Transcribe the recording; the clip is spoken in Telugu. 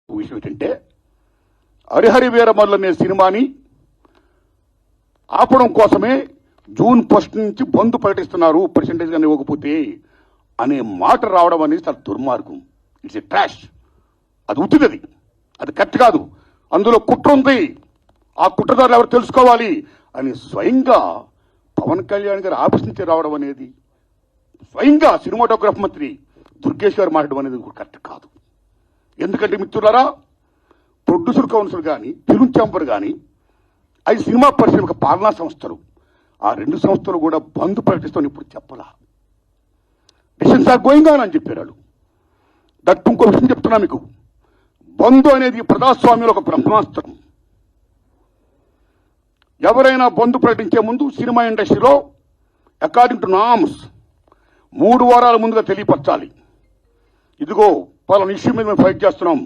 విషయం ఏంటంటే హరిహరి వీరమల్లు అనే సినిమాని ఆపడం కోసమే జూన్ 1 నుంచి బంద్ ప్రకటిస్తున్నారు పర్సెంటేజ్ కానీ ఇవ్వకపోతే అనే మాట రావడం అనేది చాలా దుర్మార్గం. It's a trash. అది ఉత్తిది, అది కరెక్ట్ కాదు. అందులో కుట్ర ఉంది. ఆ కుట్రదారులు ఎవరు తెలుసుకోవాలి అని స్వయంగా పవన్ కళ్యాణ్ గారు ఆఫీస్ నుంచి రావడం అనేది, స్వయంగా సినిమాటోగ్రఫీ మంత్రి దుర్గేష్ గారు మాట్లాడడం అనేది కరెక్ట్ కాదు. ఎందుకంటే మిత్రులారా, ప్రొడ్యూసర్ కౌన్సిల్ కానీ, ఫిల్మ్ ఛాంబర్ కానీ, అది సినిమా పరిశ్రమ పాలనా సంస్థలు, ఆ రెండు సంస్థలు కూడా బంద్ ప్రకటిస్తామని ఇప్పుడు చెప్పలా. డిసిషన్స్ ఆర్ గోయింగ్ ఆన్ అని చెప్పారు వాళ్ళు. దట్ ఇంకో విషయం చెప్తున్నా మీకు, బంద్ అనేది ప్రజాస్వామ్యంలో ఒక బ్రహ్మాస్త్రం. ఎవరైనా బంద్ ప్రకటించే ముందు సినిమా ఇండస్ట్రీలో అకార్డింగ్ టు నామ్స్ 3 వారాల ముందుగా తెలియపరచాలి. ఇదిగో పలానా ఇష్యూ మీద మేము ఫైట్ చేస్తున్నాం